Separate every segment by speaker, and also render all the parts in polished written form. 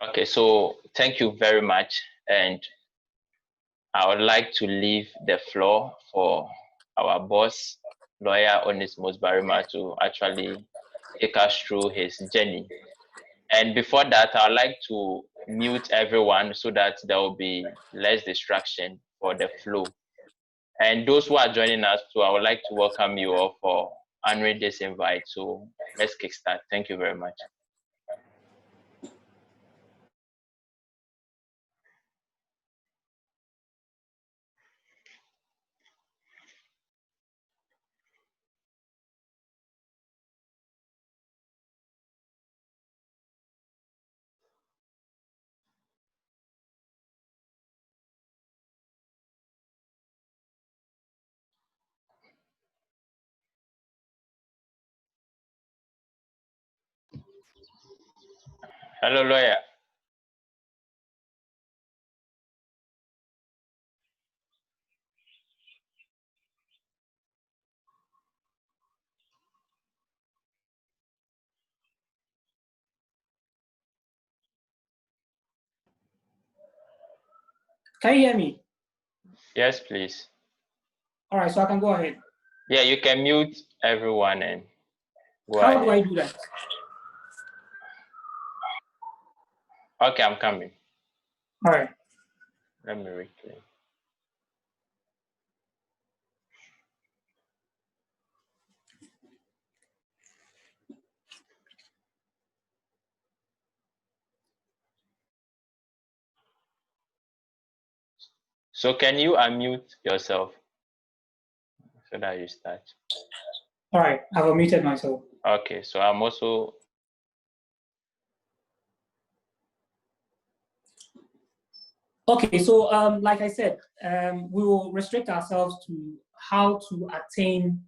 Speaker 1: Okay, so thank you very much. And I would like to leave the floor for our boss, lawyer Onesmus Barima, to actually take us through his journey. And before that, I'd like to mute everyone so that there will be less distraction for the flow. And those who are joining us too, I would like to welcome you all for honoring this invite. So let's kickstart. Thank you very much. Hello, lawyer.
Speaker 2: Can you hear me?
Speaker 1: Yes, please.
Speaker 2: All right, so I can go ahead.
Speaker 1: Yeah, you can mute everyone and go
Speaker 2: How
Speaker 1: ahead.
Speaker 2: do I do that?
Speaker 1: Okay, I'm coming.
Speaker 2: All right.
Speaker 1: Let me reclaim. So can you unmute yourself so that you start?
Speaker 2: All right, I've unmuted myself.
Speaker 1: Okay, so I'm also...
Speaker 2: Okay, so like I said, we will restrict ourselves to how to attain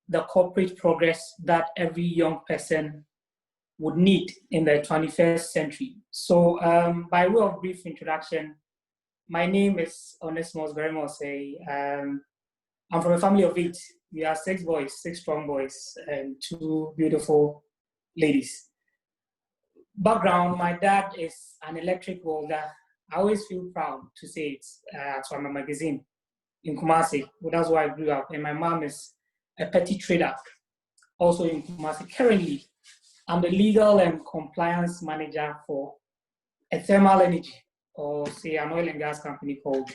Speaker 2: the corporate progress that every young person would need in the 21st century. So by way of brief introduction, my name is Onesmus Verimose. I'm from a family of 8. We are 6 boys, 6 strong boys, and 2 beautiful ladies. Background, my dad is an electric welder. I always feel proud to say it. From a magazine in Kumasi. Well, that's where I grew up. And my mom is a petty trader, also in Kumasi. Currently, I'm the legal and compliance manager for a thermal energy, or say an oil and gas company called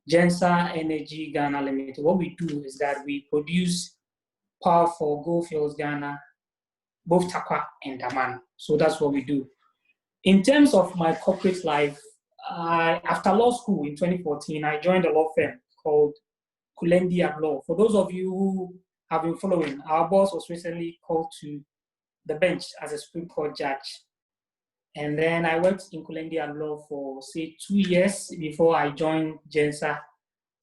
Speaker 2: Gensa Energy Ghana Limited. What we do is that we produce power for Goldfields Ghana, both Takwa and Daman. So that's what we do. In terms of my corporate life, after law school in 2014, I joined a law firm called Kulendi at Law. For those of you who have been following, our boss was recently called to the bench as a Supreme Court judge. And then I worked in Kulendi at Law for, say, 2 years before I joined Gensa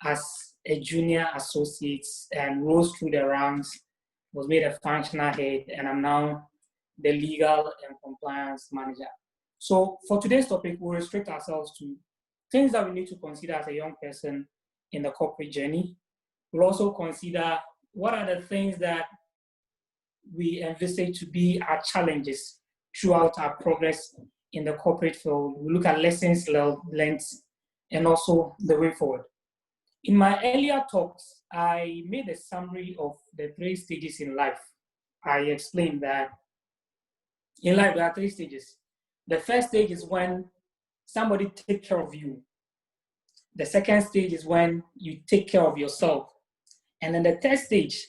Speaker 2: as a junior associate and rose through the ranks, was made a functional head, and I'm now the legal and compliance manager. So for today's topic, we'll restrict ourselves to things that we need to consider as a young person in the corporate journey. We'll also consider what are the things that we envisage to be our challenges throughout our progress in the corporate field. We look at lessons learned and also the way forward. In my earlier talks, I made a summary of the 3 stages in life. I explained that in life there are 3 stages. The first stage is when somebody takes care of you. The second stage is when you take care of yourself. And then the third stage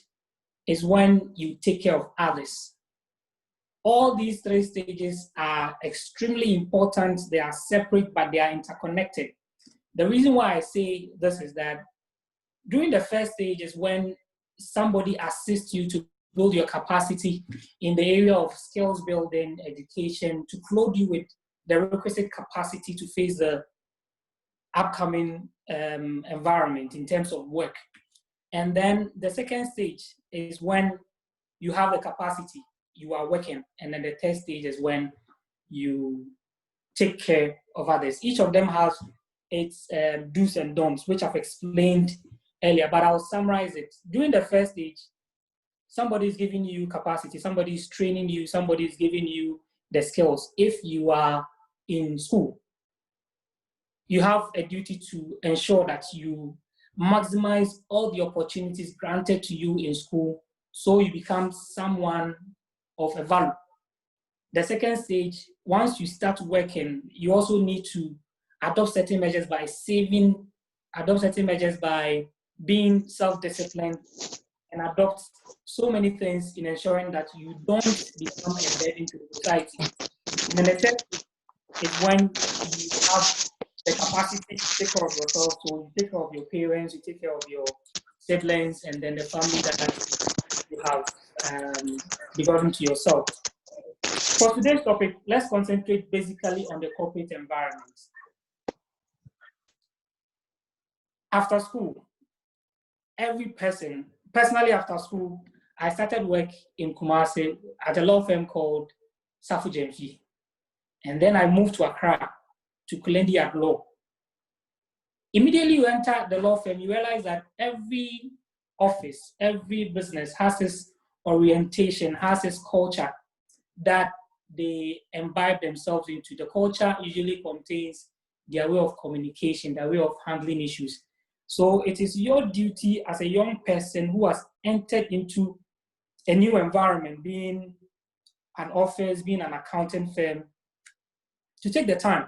Speaker 2: is when you take care of others. All these 3 stages are extremely important. They are separate, but they are interconnected. The reason why I say this is that during the first stage is when somebody assists you to build your capacity in the area of skills building, education, to clothe you with the requisite capacity to face the upcoming environment in terms of work. And then the second stage is when you have the capacity, you are working. And then the third stage is when you take care of others. Each of them has its do's and don'ts, which I've explained earlier, but I'll summarize it. During the first stage, somebody is giving you capacity, somebody is training you, somebody is giving you the skills. If you are in school. You have a duty to ensure that you maximize all the opportunities granted to you in school so you become someone of a value. The second stage, once you start working, you also need to adopt certain measures by saving, adopt certain measures by being self-disciplined, and adopt so many things in ensuring that you don't become a burden to the society. And then the third is when you have the capacity to take care of yourself. So you take care of your parents, you take care of your siblings, and then the family that you have begotten to yourself. For today's topic, let's concentrate basically on the corporate environment. After school, every person, personally after school, I started work in Kumasi at a law firm called Safu Jemfi. And then I moved to Accra to Kulendi at Law. Immediately you enter the law firm, you realize that every office, every business has its orientation, has its culture that they imbibe themselves into. The culture usually contains their way of communication, their way of handling issues. So it is your duty as a young person who has entered into a new environment, being an office, being an accounting firm, to take the time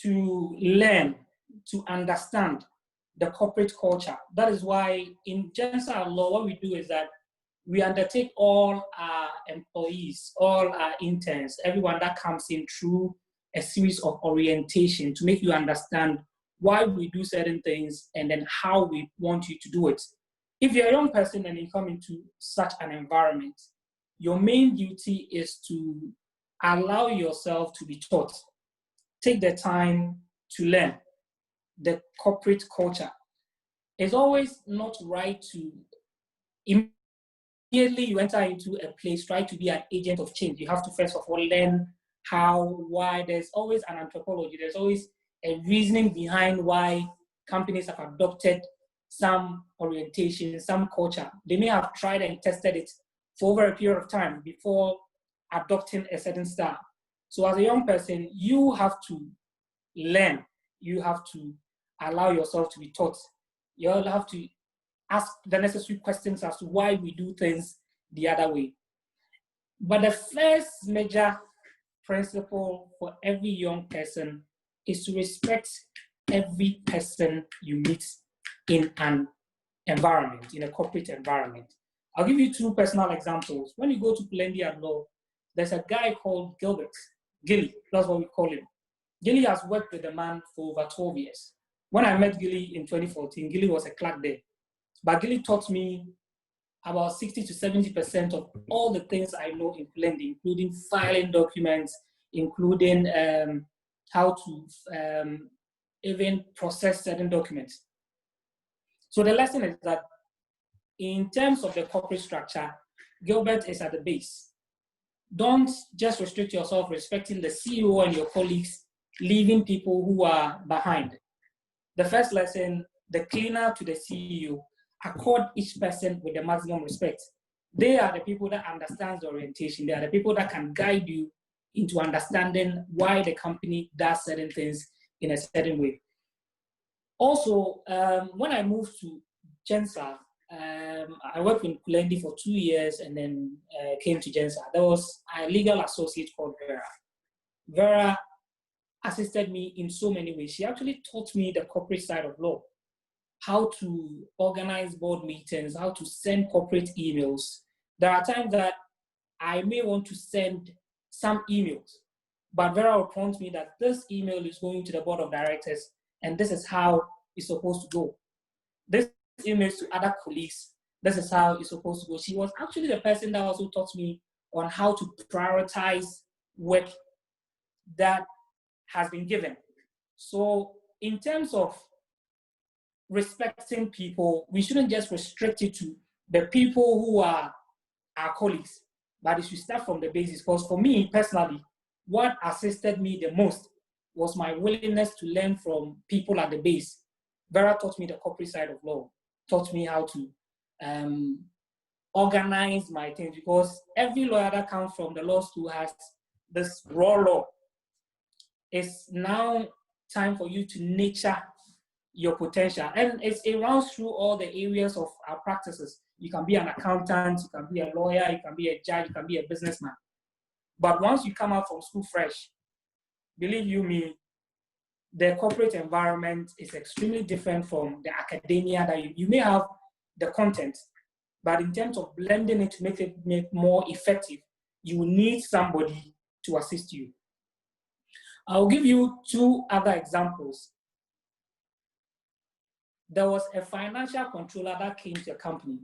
Speaker 2: to learn, to understand the corporate culture. That is why in GENSA law, what we do is that we undertake all our employees, all our interns, everyone that comes in through a series of orientation to make you understand why we do certain things and then how we want you to do it. If you're a young person and you come into such an environment, your main duty is to allow yourself to be taught. Take the time to learn the corporate culture. It's always not right to immediately you enter into a place, try to be an agent of change. You have to first of all learn how, why. There's always an anthropology. There's always a reasoning behind why companies have adopted some orientation, some culture. They may have tried and tested it for over a period of time before adopting a certain style. So as a young person, you have to learn. You have to allow yourself to be taught. You all have to ask the necessary questions as to why we do things the other way. But the first major principle for every young person is to respect every person you meet in an environment, in a corporate environment. I'll give you two personal examples. When you go to Kulendi at Law, there's a guy called Gilbert, Gilly, that's what we call him. Gilly has worked with the man for over 12 years. When I met Gilly in 2014, Gilly was a clerk there. But Gilly taught me about 60 to 70% of all the things I know in Kulendi, including filing documents, including how to even process certain documents. So the lesson is that in terms of the corporate structure, Gilbert is at the base. Don't just restrict yourself respecting the CEO and your colleagues, leaving people who are behind. The first lesson, the cleaner to the CEO, accord each person with the maximum respect. They are the people that understand the orientation. They are the people that can guide you into understanding why the company does certain things in a certain way. Also, when I moved to GENSA, I worked in Kulendi for 2 years and then came to GENSA. There was a legal associate called Vera. Vera assisted me in so many ways. She actually taught me the corporate side of law, how to organize board meetings, how to send corporate emails. There are times that I may want to send some emails, but Vera will prompt me that this email is going to the board of directors and this is how it's supposed to go. This email is to other colleagues, this is how it's supposed to go. She was actually the person that also taught me on how to prioritize work that has been given. So in terms of respecting people, we shouldn't just restrict it to the people who are our colleagues, but it should start from the basis. Because for me personally, what assisted me the most was my willingness to learn from people at the base. Vera taught me the corporate side of law, taught me how to organize my things, because every lawyer that comes from the law school has this raw law. it's now time for you to nurture your potential. And it runs through all the areas of our practices. You can be an accountant, you can be a lawyer, you can be a judge, you can be a businessman. But once you come out from school fresh, believe you me, the corporate environment is extremely different from the academia that you may have the content, but in terms of blending it to make it more effective, you will need somebody to assist you. I'll give you two other examples. There was a financial controller that came to a company.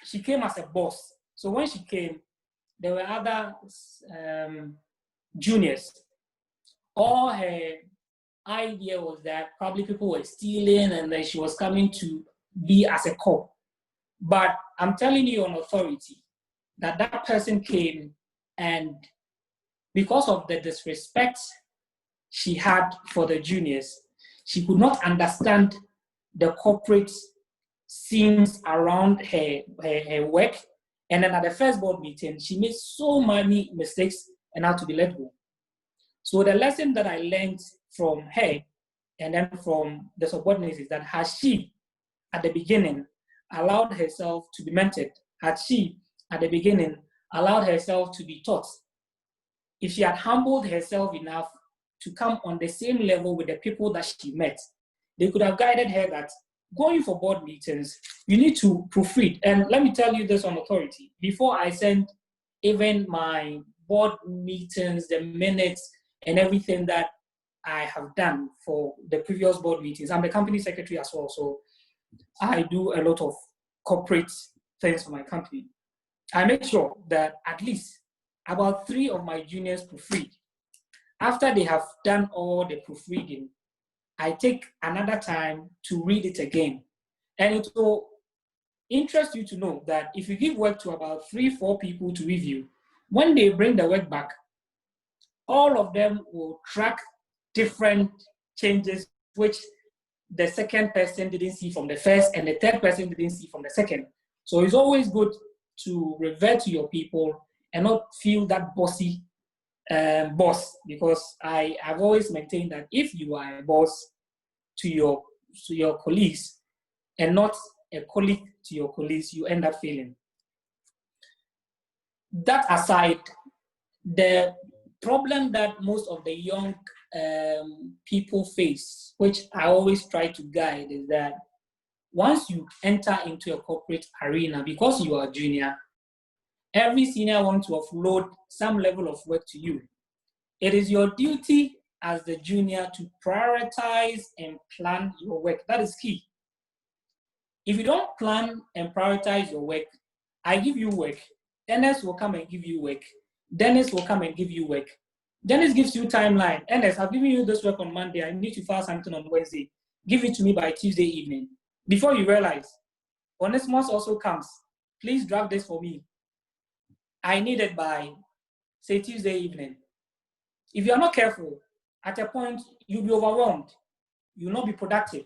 Speaker 2: She came as a boss. So when she came, there were other juniors. All her idea was that probably people were stealing and then she was coming to be as a cop. But I'm telling you on authority that that person came, and because of the disrespect she had for the juniors, she could not understand the corporate scenes around her work. And then at the first board meeting, she made so many mistakes and had to be let go. So the lesson that I learned from her and then from the subordinates is that had she, at the beginning, allowed herself to be mentored, had she, at the beginning, allowed herself to be taught, if she had humbled herself enough to come on the same level with the people that she met, they could have guided her that going for board meetings, you need to proofread. And let me tell you this on authority. Before I send even my board meetings, the minutes, and everything that I have done for the previous board meetings, I'm the company secretary as well, so I do a lot of corporate things for my company. I make sure that at least about 3 of my juniors proofread. After they have done all the proofreading, I take another time to read it again. And it will interest you to know that if you give work to about 3-4 people to review, when they bring the work back, all of them will track different changes which the second person didn't see from the first and the third person didn't see from the second. So it's always good to revert to your people and not feel that bossy boss, because I've always maintained that if you are a boss to your colleagues and not a colleague to your colleagues, you end up failing. That aside, the problem that most of the young people face, which I always try to guide, is that once you enter into a corporate arena, because you are a junior, every senior wants to offload some level of work to you. It is your duty as the junior to prioritize and plan your work. That is key. If you don't plan and prioritize your work, I give you work, Dennis will come and give you work. Dennis will come and give you work. Dennis gives you timeline. Dennis, I've given you this work on Monday. I need to file something on Wednesday. Give it to me by Tuesday evening. Before you realize, Onesimus also comes. Please draft this for me. I need it by, say, Tuesday evening. If you are not careful, at a point, you'll be overwhelmed. You'll not be productive.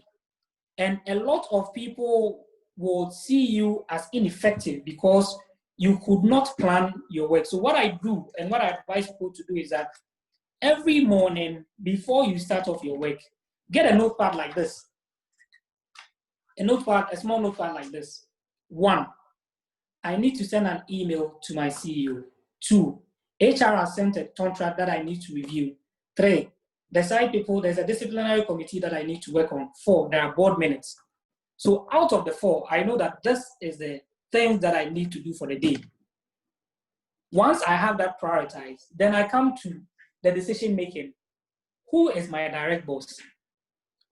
Speaker 2: And a lot of people will see you as ineffective because you could not plan your work. So what I do and what I advise people to do is that every morning before you start off your work, get a notepad like this. A small notepad like this. 1, I need to send an email to my CEO. 2, HR has sent a contract that I need to review. 3, the side people, there's a disciplinary committee that I need to work on. 4, there are board minutes. So out of the 4, I know that this is the things that I need to do for the day. Once I have that prioritized, then I come to the decision making. Who is my direct boss?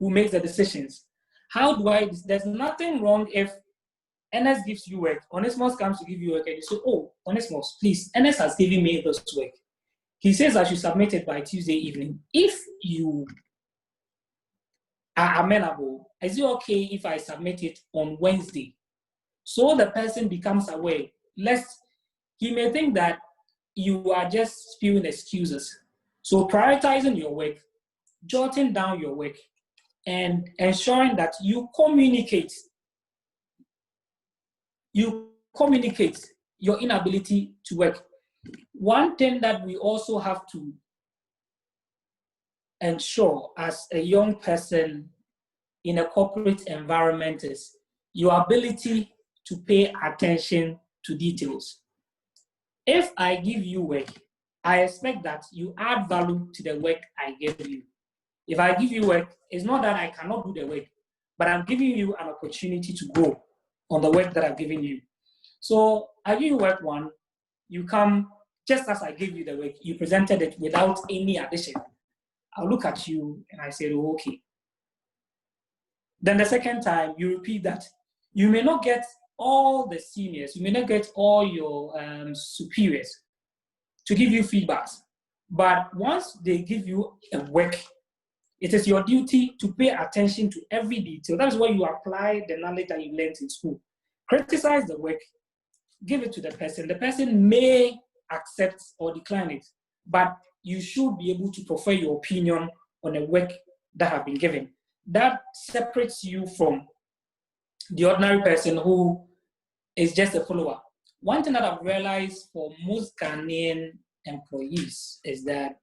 Speaker 2: Who makes the decisions? How do I, there's nothing wrong if NS gives you work, Onesimus comes to give you work and you say, oh, Onesimus, please, NS has given me this work. He says I should submit it by Tuesday evening. If you are amenable, is it okay if I submit it on Wednesday? So the person becomes aware. He may think that you are just spewing excuses. So prioritizing your work, jotting down your work, and ensuring that you communicate your inability to work. One thing that we also have to ensure as a young person in a corporate environment is your ability to pay attention to details. If I give you work, I expect that you add value to the work I give you. If I give you work, it's not that I cannot do the work, but I'm giving you an opportunity to grow on the work that I've given you. So I give you work one, you come just as I gave you the work, you presented it without any addition. I'll look at you and I say, oh, okay. Then the second time, you repeat that. You may not get all the seniors, you may not get all your superiors to give you feedbacks. But once they give you a work, it is your duty to pay attention to every detail. That's why you apply the knowledge that you learned in school. Criticize the work, give it to the person. The person may accept or decline it, but you should be able to prefer your opinion on the work that have been given. That separates you from the ordinary person who is just a follower. One thing that I've realized for most Ghanaian employees is that,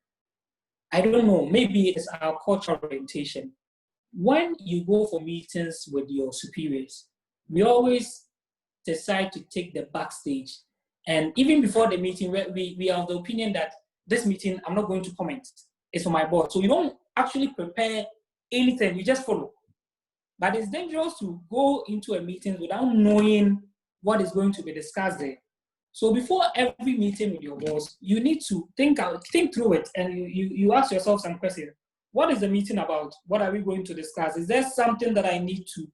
Speaker 2: I don't know, maybe it's our cultural orientation. When you go for meetings with your superiors, we always decide to take the backstage. And even before the meeting, we are of the opinion that this meeting, I'm not going to comment. It's for my boss. So you don't actually prepare anything, you just follow. But it's dangerous to go into a meeting without knowing what is going to be discussed there. So before every meeting with your boss, you need to think through it, and you ask yourself some questions. What is the meeting about? What are we going to discuss? Is there something that I need to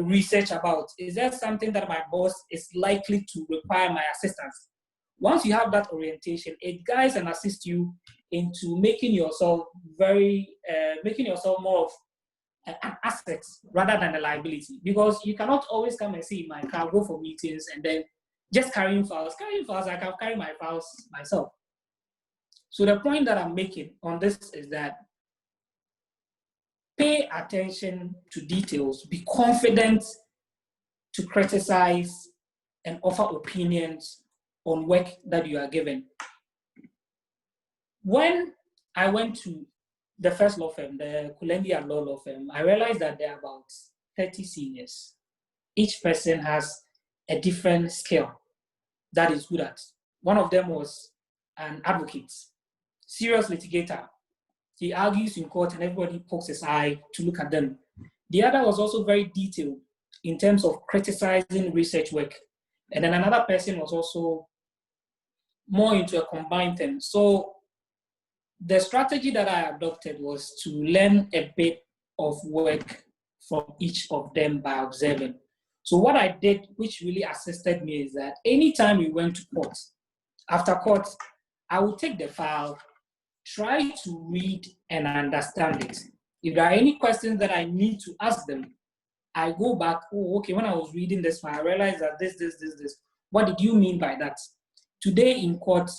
Speaker 2: research about? Is there something that my boss is likely to require my assistance? Once you have that orientation, it guides and assists you into making yourself more of an asset rather than a liability. Because you cannot always come and see my car, go for meetings, and then just carrying files. I can carry my files myself. So the point that I'm making on this is that pay attention to details, be confident to criticize and offer opinions on work that you are given. When I went to the first law firm, the Columbia Law Firm, I realized that there are about 30 seniors. Each person has a different skill that is good at. One of them was an advocate, serious litigator. He argues in court and everybody pokes his eye to look at them. The other was also very detailed in terms of criticizing research work. And then another person was also more into a combined thing. So the strategy that I adopted was to learn a bit of work from each of them by observing. So what I did, which really assisted me, is that anytime we went to court, after court, I would take the file, try to read and understand it. If there are any questions that I need to ask them, I go back, oh, okay, when I was reading this file, I realized that this. What did you mean by that? Today in court,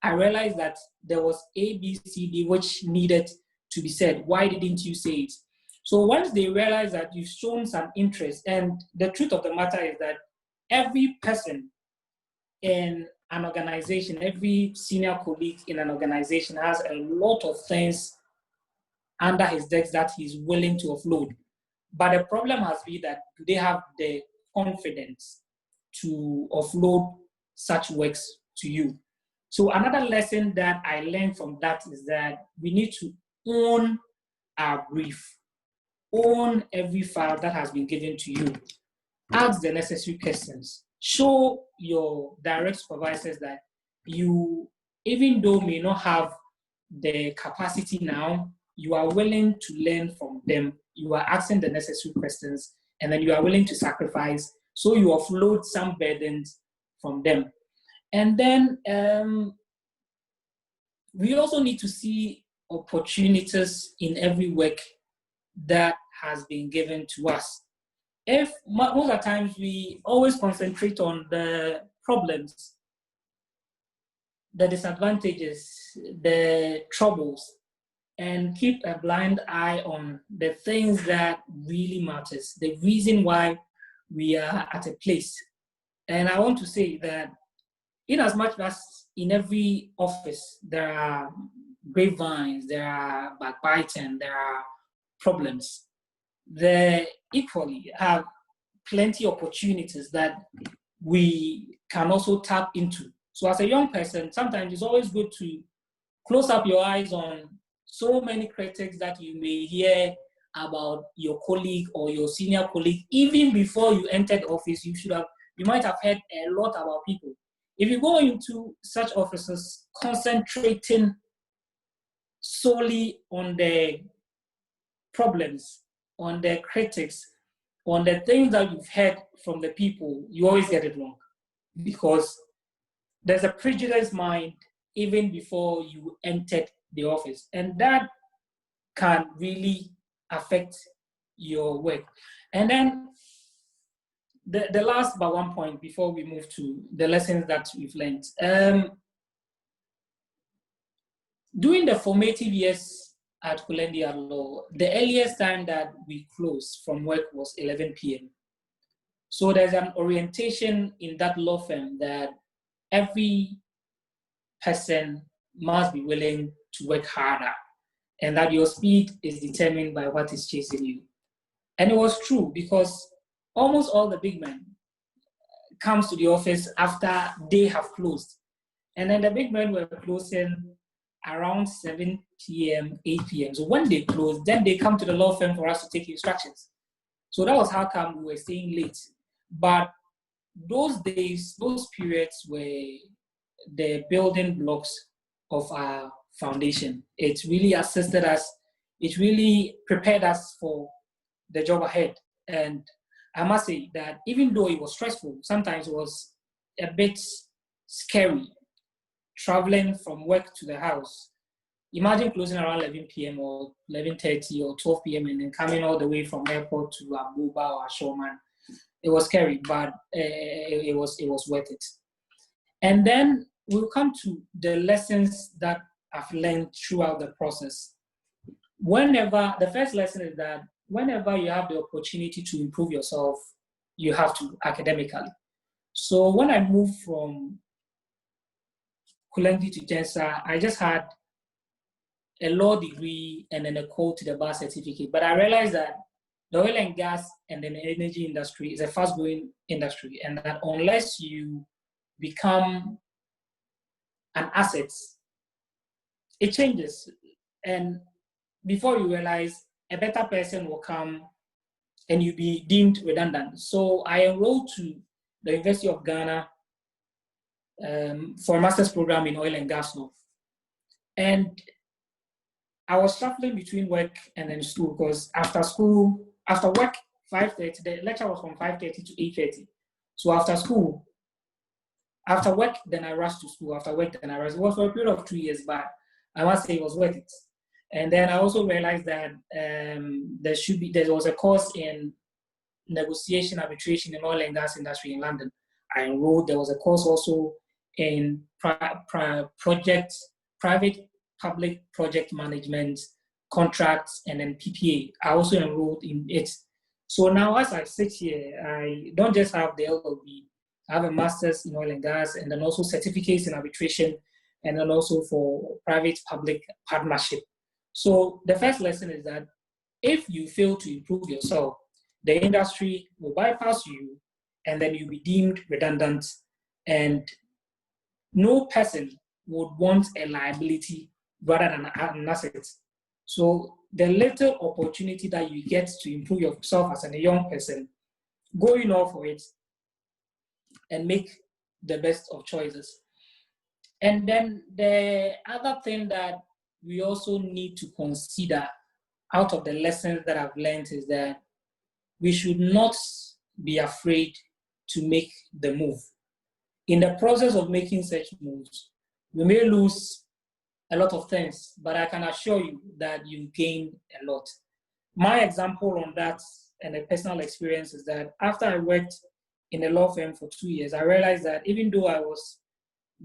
Speaker 2: I realized that there was A, B, C, D, which needed to be said. Why didn't you say it? So once they realize that you've shown some interest, and the truth of the matter is that every person in an organization, every senior colleague in an organization has a lot of things under his desk that he's willing to offload. But the problem has been that they have the confidence to offload such works to you. So another lesson that I learned from that is that we need to own our brief, own every file that has been given to you, ask the necessary questions, show your direct supervisors that you, even though may not have the capacity now, you are willing to learn from them, you are asking the necessary questions, and then you are willing to sacrifice, so you offload some burdens from them. And then we also need to see opportunities in every work that has been given to us. If most of the times we always concentrate on the problems, the disadvantages, the troubles, and keep a blind eye on the things that really matters, the reason why we are at a place. And I want to say that in as much as in every office there are grapevines, there are backbiting, there are problems. They equally have plenty of opportunities that we can also tap into. So as a young person, sometimes it's always good to close up your eyes on so many critics that you may hear about your colleague or your senior colleague. Even before you entered office, you might have heard a lot about people. If you go into such offices concentrating solely on the problems, on the critics, on the things that you've heard from the people, you always get it wrong, because there's a prejudiced mind even before you entered the office, and that can really affect your work. And then the last but one point before we move to the lessons that we've learned. During the formative years at Kulendia Law, the earliest time that we closed from work was 11 p.m. So there's an orientation in that law firm that every person must be willing to work harder, and that your speed is determined by what is chasing you. And it was true, because almost all the big men comes to the office after they have closed. And then the big men were closing around 7 p.m., 8 p.m. So when they close, then they come to the law firm for us to take instructions. So that was how come we were staying late. But those days, those periods were the building blocks of our foundation. It really assisted us. It really prepared us for the job ahead. And I must say that even though it was stressful, sometimes it was a bit scary traveling from work to the house. Imagine closing around 11 p.m. or 11:30 or 12 p.m. and then coming all the way from airport to Abuba or Ashoman. It was scary, but it was worth it. And then we'll come to the lessons that I've learned throughout the process. The first lesson is that whenever you have the opportunity to improve yourself, you have to academically. So when I moved from Kulengi to Jensa, I just had a law degree and then a call to the bar certificate. But I realized that the oil and gas and then the energy industry is a fast-growing industry, and that unless you become an asset, it changes. And before you realize, a better person will come and you'll be deemed redundant. So I enrolled to the University of Ghana for a master's program in oil and gas law. And I was shuffling between work and then school, because after work, 5:30, the lecture was from 5:30 to 8:30. So after work, then I rushed to school. After work, then I rushed. It was for a period of 2 years, but I must say it was worth it. And then I also realized that there was a course in negotiation arbitration in oil and gas industry in London. I enrolled. There was a course also in private public project management, contracts, and then PPA. I also enrolled in it. So now as I sit here, I don't just have the LLB, I have a master's in oil and gas, and then also certificates in arbitration, and then also for private-public partnership. So the first lesson is that if you fail to improve yourself, the industry will bypass you, and then you'll be deemed redundant, and no person would want a liability rather than an asset. So the little opportunity that you get to improve yourself as a young person, going all for it and make the best of choices. And then the other thing that we also need to consider out of the lessons that I've learned is that we should not be afraid to make the move. In the process of making such moves, we may lose a lot of things, but I can assure you that you gain a lot. My example on that and a personal experience is that after I worked in a law firm for 2 years, I realized that even though I was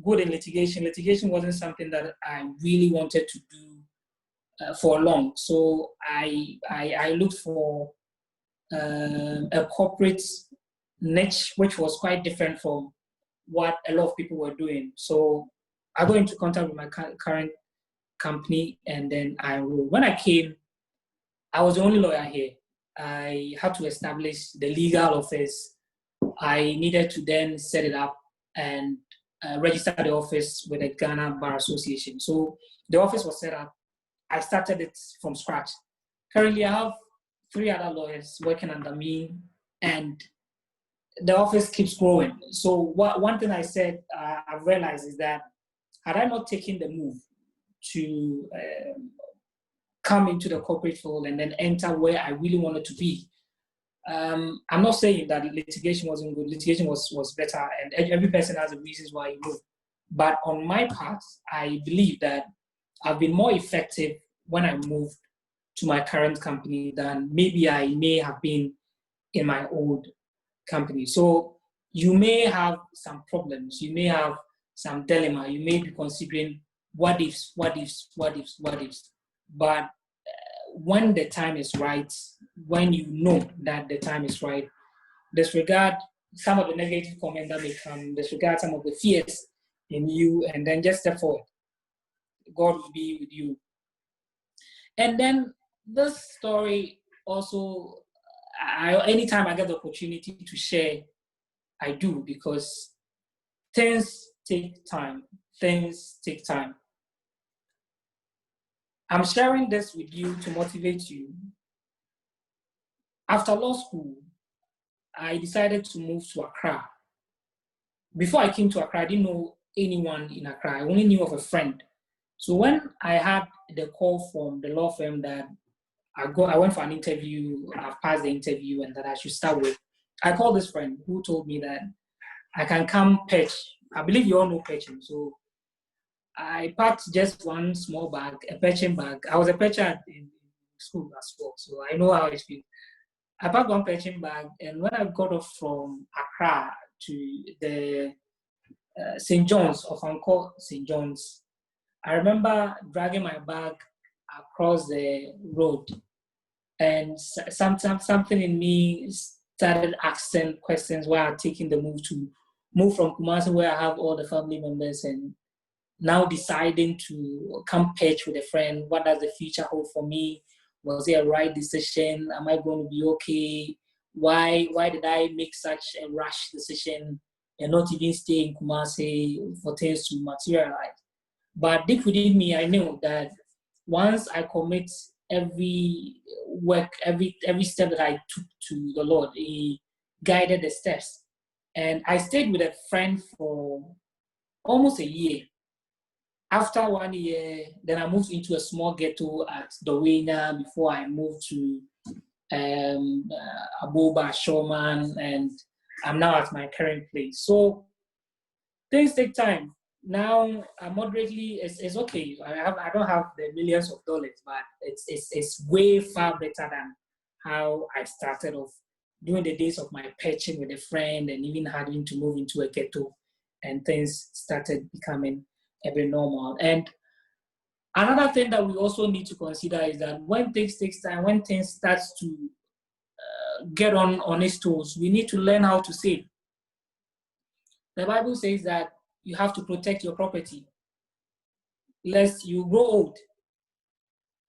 Speaker 2: good in litigation wasn't something that I really wanted to do for long. So I looked for a corporate niche, which was quite different from what a lot of people were doing. So I got into contact with my current company, and then I enrolled. When I came, I was the only lawyer here. I had to establish the legal office. I needed to then set it up and register the office with the Ghana Bar Association. So the office was set up. I started it from scratch. Currently, I have 3 other lawyers working under me, and the office keeps growing. So one thing I said, I've realized is that had I not taken the move to come into the corporate fold and then enter where I really wanted to be, I'm not saying that litigation wasn't good. Litigation was better, and every person has the reasons why you move. But on my part, I believe that I've been more effective when I moved to my current company than maybe I may have been in my old company. So you may have some problems. You may have some dilemma. You may be considering what ifs. But when the time is right, when you know that the time is right, disregard some of the negative comments that may come, disregard some of the fears in you, and then just step forward. God will be with you. And then this story also, anytime I get the opportunity to share, I do, because things take time. Things take time. I'm sharing this with you to motivate you. After law school, I decided to move to Accra. Before I came to Accra, I didn't know anyone in Accra. I only knew of a friend. So when I had the call from the law firm that I went for an interview, I've passed the interview, and that I should start with, I called this friend who told me that I can come pitch. I believe you all know pitching. So I packed just one small bag, a pitching bag. I was a pitcher in school as well, so I know how it feels. I packed one pitching bag, and when I got off from Accra to the St. John's of Angkor St. John's, I remember dragging my bag across the road, and something in me started asking questions why I'm taking the move from Kumasi, where I have all the family members, and now deciding to come pitch with a friend. What does the future hold for me? Was it a right decision? Am I going to be okay? Why did I make such a rash decision and not even stay in Kumasi for things to materialize? But deep within me, I knew that once I commit every work, every step that I took to the Lord, He guided the steps. And I stayed with a friend for almost a year. After 1 year, then I moved into a small ghetto at Dawena before I moved to Aboba, Showman, and I'm now at my current place. So things take time. Now, moderately, it's okay. I don't have the millions of dollars, but it's way far better than how I started off during the days of my pitching with a friend and even having to move into a ghetto, and things started becoming a bit normal. And another thing that we also need to consider is that when things takes time, when things starts to get on its toes, we need to learn how to save. The Bible says that you have to protect your property, lest you grow old.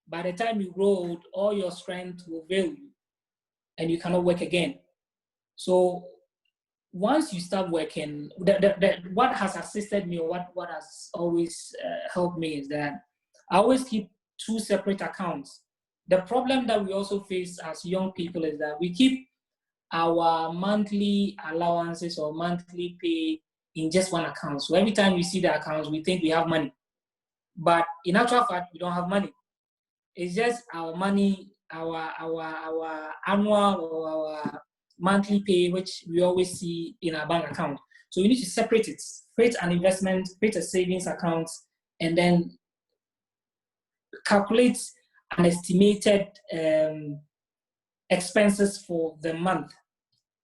Speaker 2: By the time you grow old, all your strength will fail you, and you cannot work again. So once you start working, what has assisted me, or what has always helped me, is that I always keep 2 separate accounts. The problem that we also face as young people is that we keep our monthly allowances or monthly pay in just one account. So every time we see the accounts, we think we have money. But in actual fact, we don't have money. It's just our money, our annual or our monthly pay, which we always see in our bank account. So you need to separate it, create an investment, create a savings account, and then calculate an estimated expenses for the month.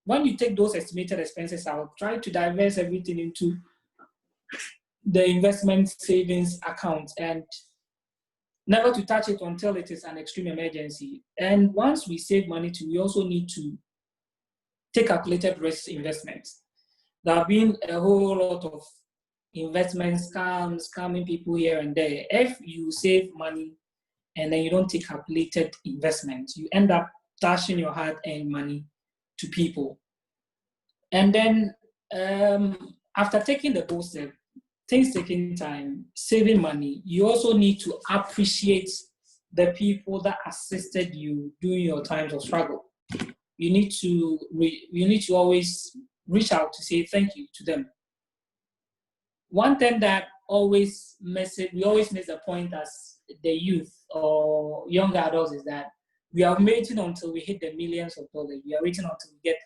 Speaker 2: When you take those estimated expenses out, try to divest everything into the investment savings account and never to touch it until it is an extreme emergency. And once we save money too, we also need to take calculated risk investments. There have been a whole lot of investment scams, scamming people here and there. If you save money and then you don't take calculated investments, you end up dashing your hard-earned money to people. And then after taking the bold step, things taking time, saving money, you also need to appreciate the people that assisted you during your times of struggle. You need to always reach out to say thank you to them. One thing that we always miss the point as the youth or young adults is that we are waiting until we hit the millions of dollars. We are waiting until we get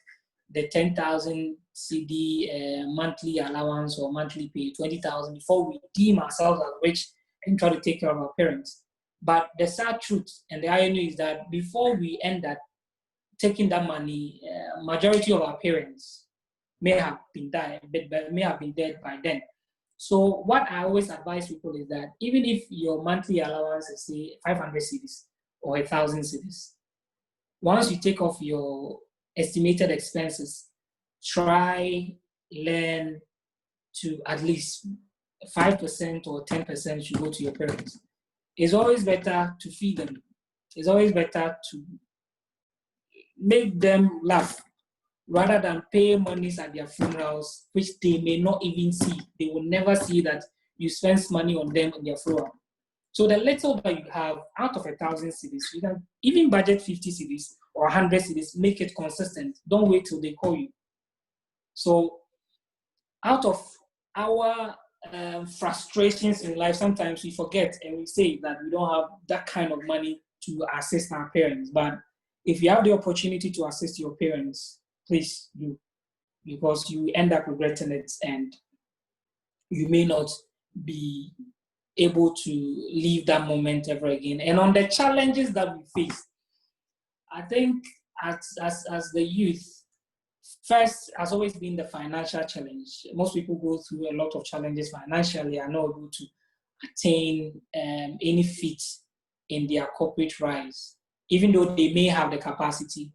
Speaker 2: the 10,000 CD monthly allowance or monthly pay, 20,000, before we deem ourselves as rich and try to take care of our parents. But the sad truth and the irony is that before we end up taking that money, majority of our parents may have been dead by then. So what I always advise people is that even if your monthly allowance is say 500 cedis or 1,000 cedis, once you take off your estimated expenses, try learn to at least 5% or 10% should go to your parents. It's always better to feed them. It's always better to make them laugh rather than pay monies at their funerals, which they may not even see. They will never see that you spend money on them in their funeral. So the little that you have out of 1,000 cedis, you can even budget 50 cedis or 100 cedis, make it consistent. Don't wait till they call you. So out of our frustrations in life, sometimes we forget and we say that we don't have that kind of money to assist our parents. But if you have the opportunity to assist your parents, please do, because you end up regretting it and you may not be able to leave that moment ever again. And on the challenges that we face, I think as the youth, first has always been the financial challenge. Most people go through a lot of challenges financially, are not able to attain any feat in their corporate rise, even though they may have the capacity.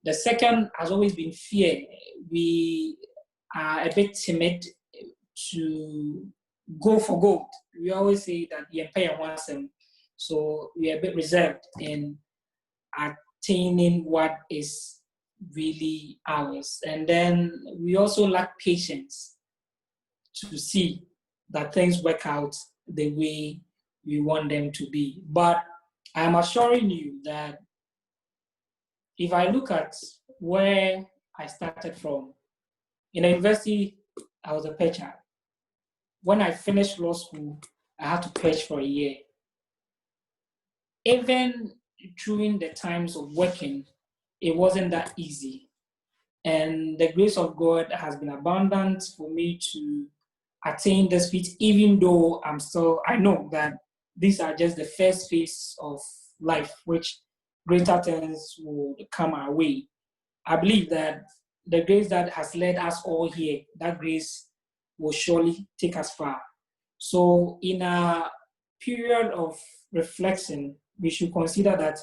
Speaker 2: The second has always been fear. We are a bit timid to go for gold. We always say that the empire wants them, so we are a bit reserved in attaining what is really ours. And then we also lack patience to see that things work out the way we want them to be. But I'm assuring you that if I look at where I started from, in a university, I was a pitcher. When I finished law school, I had to pitch for a year. Even during the times of working, it wasn't that easy. And the grace of God has been abundant for me to attain this feat, even though I know that these are just the first phase of life, which greater things will come our way. I believe that the grace that has led us all here, that grace will surely take us far. So in a period of reflection, we should consider that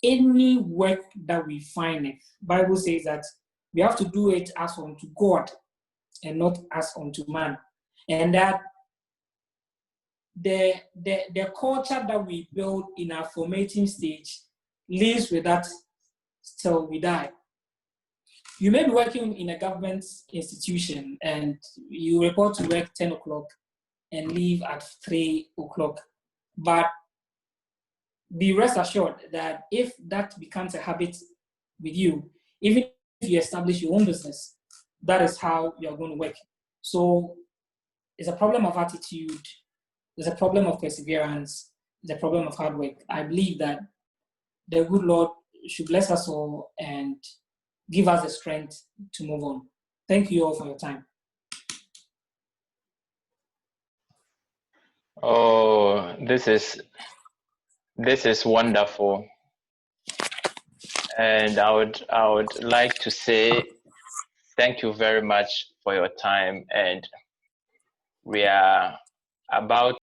Speaker 2: any work that we find, the Bible says that we have to do it as unto God and not as unto man. And that the culture that we build in our formative stage lives with us till we die. You may be working in a government institution and you report to work 10 o'clock and leave at 3 o'clock. But be rest assured that if that becomes a habit with you, even if you establish your own business, that is how you're going to work. So it's a problem of attitude, it's a problem of perseverance, it's a problem of hard work. I believe that the good Lord should bless us all and give us the strength to move on. Thank you all for your time.
Speaker 1: Oh, this is wonderful. And I would like to say thank you very much for your time, and we are about